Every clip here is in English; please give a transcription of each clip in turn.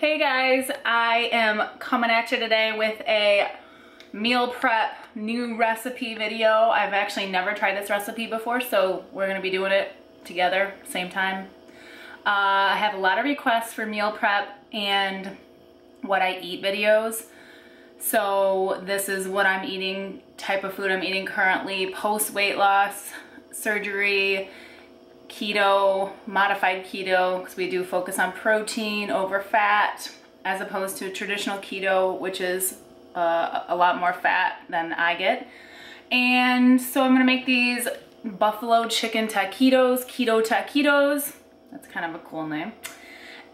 Hey guys, I am coming at you today with a meal prep new recipe video. I've actually never tried this recipe before, so we're gonna be doing it together, same time. I have a lot of requests for meal prep and what I eat videos. So this is what I'm eating, type of food I'm eating currently, post weight loss, surgery, keto, modified keto, because we do focus on protein over fat, as opposed to traditional keto, which is a lot more fat than I get. And so I'm gonna make these buffalo chicken taquitos, keto taquitos. That's kind of a cool name.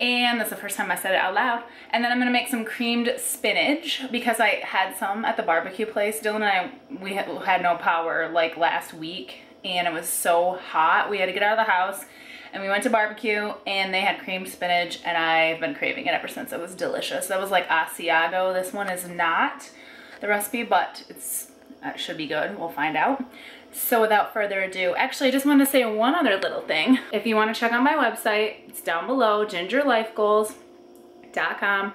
And that's the first time I said it out loud. And then I'm gonna make some creamed spinach because I had some at the barbecue place. Dylan and we had no power like last week, and it was so hot. We had to get out of the house and we went to barbecue and they had creamed spinach, and I've been craving it ever since. It was delicious. That was like Asiago. This one is not the recipe, but it should be good. We'll find out. So without further ado, actually I just wanted to say one other little thing. If you want to check out my website, it's down below, gingerlifegoals.com.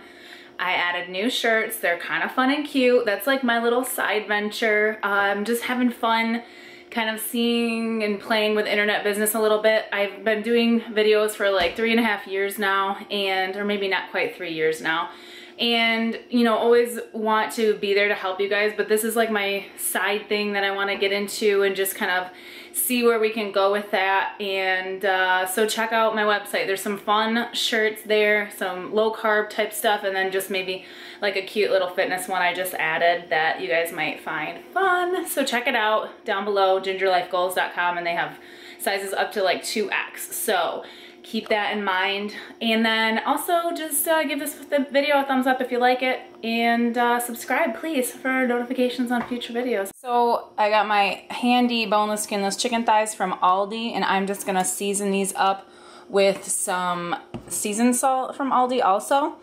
I added new shirts. They're kind of fun and cute. That's like my little side venture. I'm just having fun kind of seeing and playing with internet business a little bit. I've been doing videos for like 3.5 years now, or maybe not quite 3 years now. And, you know, always want to be there to help you guys, but this is like my side thing that I want to get into and just kind of see where we can go with that. And so check out my website. There's some fun shirts there, some low carb type stuff, and then just maybe like a cute little fitness one I just added that you guys might find fun. So check it out down below, gingerlifegoals.com, and they have sizes up to like 2X. So keep that in mind. And then also just give this video a thumbs up if you like it, and subscribe please for notifications on future videos. So I got my handy boneless skinless chicken thighs from Aldi, and I'm just gonna season these up with some seasoned salt from Aldi also.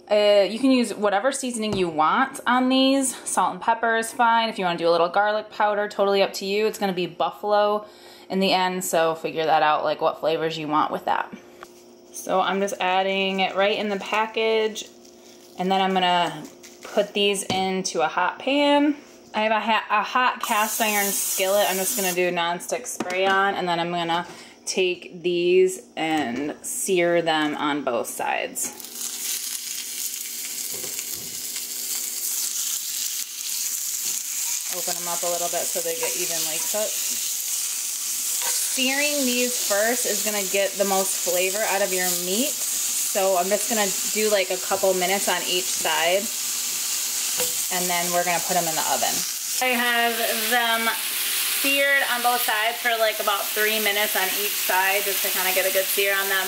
You can use whatever seasoning you want on these. Salt and pepper is fine. If you want to do a little garlic powder, totally up to you. It's going to be buffalo in the end, so figure that out, like what flavors you want with that. So I'm just adding it right in the package, and then I'm going to put these into a hot pan. I have a hot cast iron skillet. I'm just going to do nonstick spray on, and then I'm going to take these and sear them on both sides. Open them up a little bit so they get evenly cooked. Searing these first is gonna get the most flavor out of your meat. So I'm just gonna do like a couple minutes on each side, and then we're gonna put them in the oven. I have them seared on both sides for like about 3 minutes on each side, just to kind of get a good sear on them.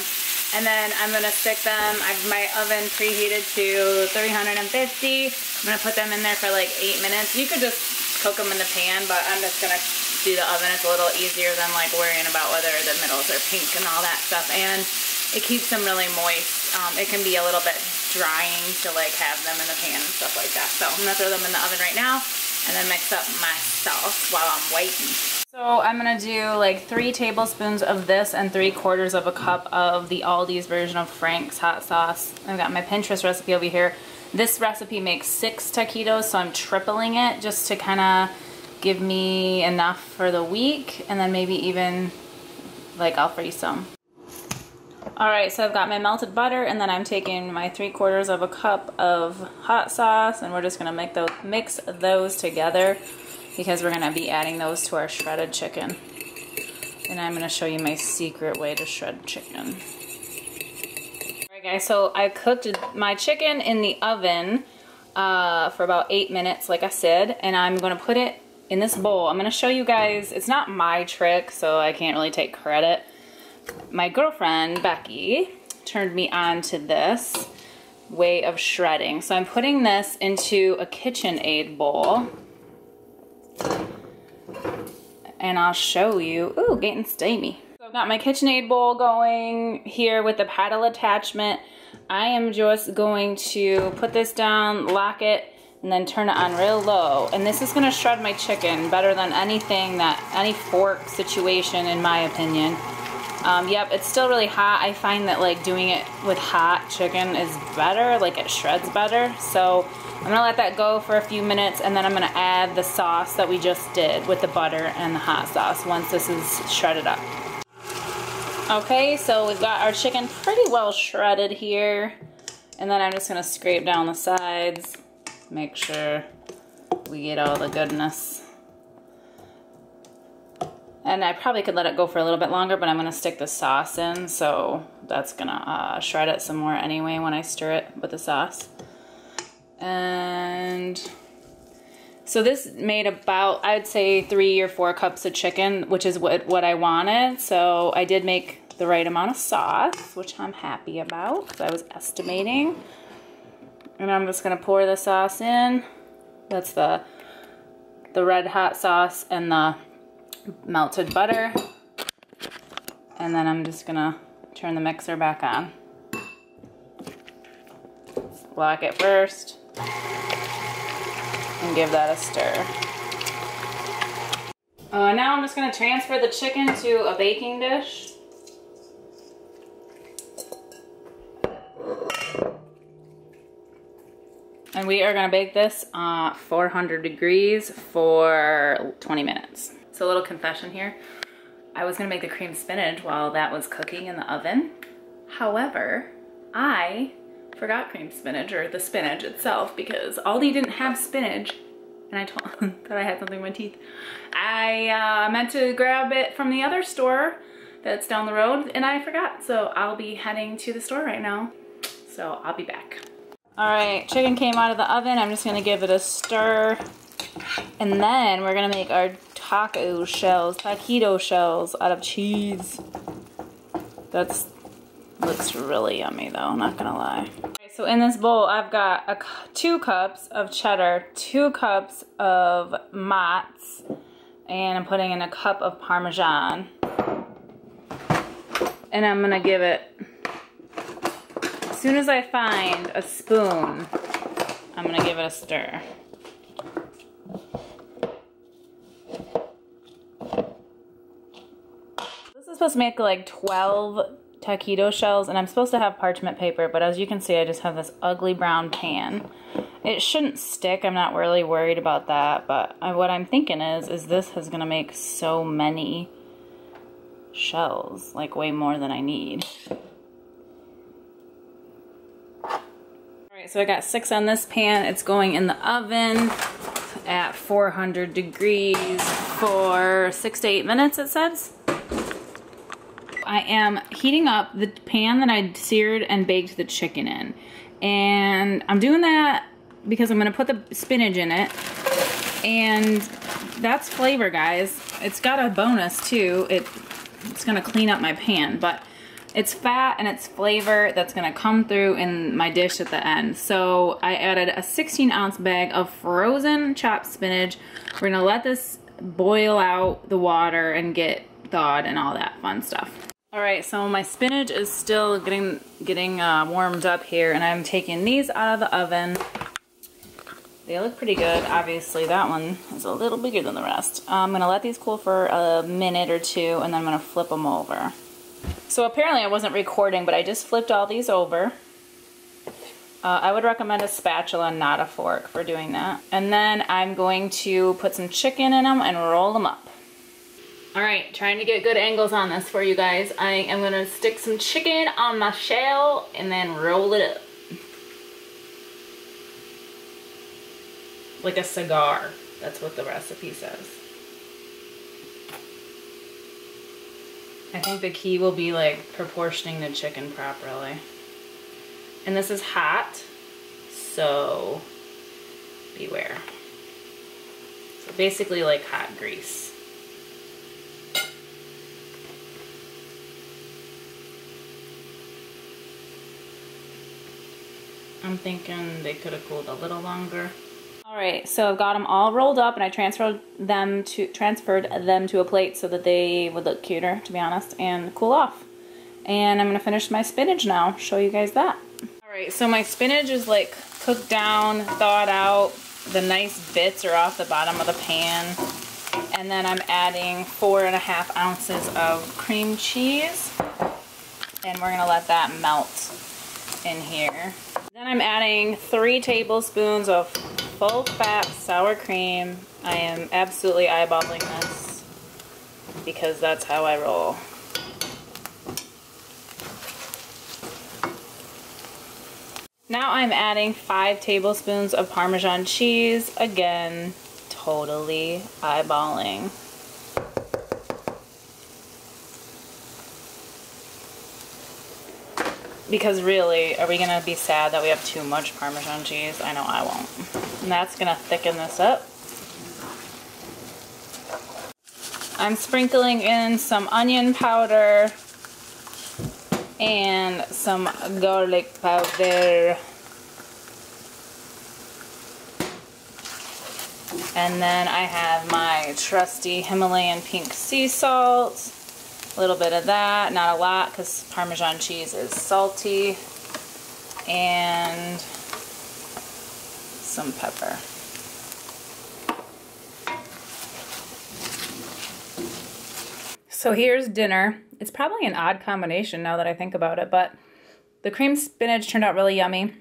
And then I'm gonna stick them, I have my oven preheated to 350. I'm gonna put them in there for like 8 minutes. You could just cook them in the pan, but I'm just gonna do the oven. It's a little easier than like worrying about whether the middles are pink and all that stuff. And it keeps them really moist. It can be a little bit drying to like have them in the pan and stuff like that. So I'm gonna throw them in the oven right now and then mix up my sauce while I'm waiting. So I'm gonna do like 3 tablespoons of this and 3/4 of a cup of the Aldi's version of Frank's hot sauce. I've got my Pinterest recipe over here. This recipe makes 6 taquitos, so I'm tripling it just to kind of give me enough for the week, and then maybe even like I'll freeze some. Alright, so I've got my melted butter, and then I'm taking my 3/4 of a cup of hot sauce, and we're just gonna mix those together because we're gonna be adding those to our shredded chicken. And I'm gonna show you my secret way to shred chicken. Alright guys, so I cooked my chicken in the oven for about 8 minutes, like I said, and I'm gonna put it in this bowl. I'm gonna show you guys, it's not my trick, so I can't really take credit. My girlfriend, Becky, turned me on to this way of shredding. So I'm putting this into a KitchenAid bowl, and I'll show you. Ooh, getting steamy. So I've got my KitchenAid bowl going here with the paddle attachment. I am just going to put this down, lock it, and then turn it on real low. And this is gonna shred my chicken better than anything any fork situation, in my opinion. Yep, it's still really hot. I find that like doing it with hot chicken is better, like it shreds better. So I'm gonna let that go for a few minutes, and then I'm gonna add the sauce that we just did with the butter and the hot sauce once this is shredded up. Okay, so we've got our chicken pretty well shredded here. And then I'm just gonna scrape down the sides, make sure we get all the goodness. And I probably could let it go for a little bit longer, but I'm gonna stick the sauce in, so that's gonna shred it some more anyway when I stir it with the sauce. And so this made about, I'd say 3 or 4 cups of chicken, which is what I wanted. So I did make the right amount of sauce, which I'm happy about because I was estimating. And I'm just gonna pour the sauce in. That's the red hot sauce and the melted butter. And then I'm just gonna turn the mixer back on. Lock it first and give that a stir. Now I'm just gonna transfer the chicken to a baking dish. And we are gonna bake this 400 degrees for 20 minutes. So a little confession here. I was gonna make the cream spinach while that was cooking in the oven. However, I forgot cream spinach, or the spinach itself, because Aldi didn't have spinach. And I thought I had something in my teeth. I meant to grab it from the other store that's down the road, and I forgot. So I'll be heading to the store right now. So I'll be back. All right, chicken came out of the oven. I'm just gonna give it a stir. And then we're gonna make our taquito shells out of cheese. That looks really yummy though, not gonna lie. Okay, so in this bowl, I've got 2 cups of cheddar, 2 cups of Mott's, and I'm putting in a cup of Parmesan. And I'm gonna give it, as soon as I find a spoon, I'm gonna give it a stir. This is supposed to make like 12 taquito shells, and I'm supposed to have parchment paper, but as you can see, I just have this ugly brown pan. It shouldn't stick, I'm not really worried about that, but what I'm thinking is this is gonna make so many shells, like way more than I need. Alright, so I got 6 on this pan. It's going in the oven at 400 degrees for 6 to 8 minutes, it says. I am heating up the pan that I seared and baked the chicken in. And I'm doing that because I'm gonna put the spinach in it. And that's flavor, guys. It's got a bonus too. It's gonna clean up my pan, but it's fat and it's flavor that's gonna come through in my dish at the end. So I added a 16-ounce bag of frozen chopped spinach. We're gonna let this boil out the water and get thawed and all that fun stuff. All right, so my spinach is still getting warmed up here, and I'm taking these out of the oven. They look pretty good. Obviously, that one is a little bigger than the rest. I'm gonna let these cool for a minute or 2, and then I'm gonna flip them over. So apparently I wasn't recording, but I just flipped all these over. I would recommend a spatula, not a fork, for doing that. And then I'm going to put some chicken in them and roll them up. All right, trying to get good angles on this for you guys. I am gonna stick some chicken on my shell and then roll it up. Like a cigar. That's what the recipe says. I think the key will be like proportioning the chicken properly. And this is hot, so beware. So basically like hot grease. I'm thinking they could have cooled a little longer. All right, so I've got them all rolled up, and I transferred them to a plate so that they would look cuter, to be honest, and cool off. And I'm gonna finish my spinach now, show you guys that. All right, so my spinach is like cooked down, thawed out. The nice bits are off the bottom of the pan. And then I'm adding 4.5 ounces of cream cheese. And we're gonna let that melt in here. Then I'm adding 3 tablespoons of full fat sour cream. I am absolutely eyeballing this because that's how I roll. Now I'm adding 5 tablespoons of Parmesan cheese. Again, totally eyeballing. Because really, are we gonna be sad that we have too much Parmesan cheese? I know I won't. And that's gonna thicken this up. I'm sprinkling in some onion powder and some garlic powder. And then I have my trusty Himalayan pink sea salt. A little bit of that, not a lot because Parmesan cheese is salty. And some pepper. So here's dinner. It's probably an odd combination now that I think about it, but the cream spinach turned out really yummy.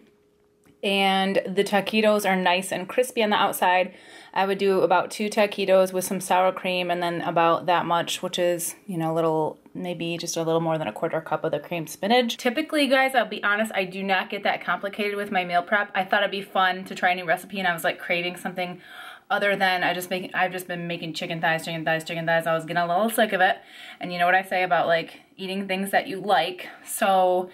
And the taquitos are nice and crispy on the outside. I would do about 2 taquitos with some sour cream and then about that much, which is, you know, a little, maybe just a little more than a 1/4 cup of the cream spinach. Typically, guys, I'll be honest, I do not get that complicated with my meal prep. I thought it'd be fun to try a new recipe, and I was like craving something other than I've just been making chicken thighs. I was getting a little sick of it. And you know what I say about like eating things that you like. So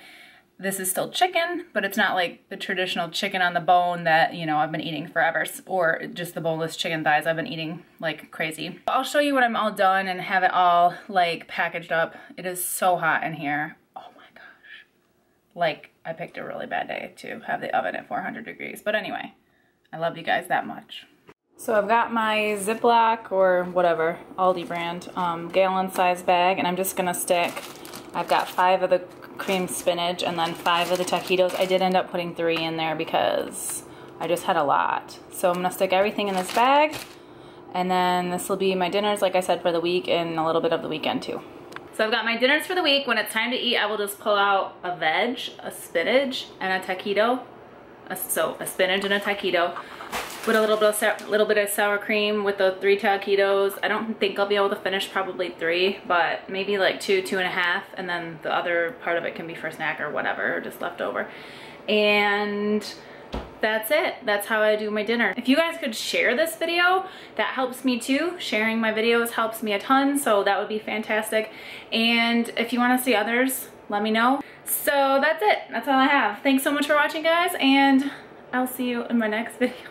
this is still chicken, but it's not like the traditional chicken on the bone that, you know, I've been eating forever, or just the boneless chicken thighs I've been eating like crazy. I'll show you when I'm all done and have it all like packaged up. It is so hot in here. Oh my gosh. Like, I picked a really bad day to have the oven at 400 degrees. But anyway, I love you guys that much. So I've got my Ziploc or whatever, Aldi brand, gallon size bag, and I'm just gonna stick, I've got 5 of the cream spinach and then 5 of the taquitos. I did end up putting 3 in there because I just had a lot. So I'm gonna stick everything in this bag, and then this will be my dinners, like I said, for the week and a little bit of the weekend too. So I've got my dinners for the week. When it's time to eat, I will just pull out a veg, a spinach, and a taquito. So a spinach and a taquito. Put a little bit of sour cream with the 3 taquitos. I don't think I'll be able to finish probably 3, but maybe like 2, 2.5, and then the other part of it can be for snack or whatever, or just leftover. And that's it. That's how I do my dinner. If you guys could share this video, that helps me too. Sharing my videos helps me a ton, so that would be fantastic. And if you want to see others, let me know. So that's it. That's all I have. Thanks so much for watching, guys, and I'll see you in my next video.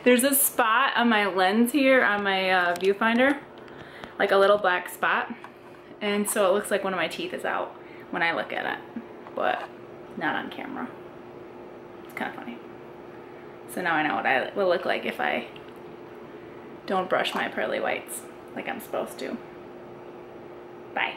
There's a spot on my lens here on my viewfinder, like a little black spot, and so it looks like one of my teeth is out when I look at it, but not on camera. It's kind of funny. So now I know what I will look like if I don't brush my pearly whites like I'm supposed to. Bye.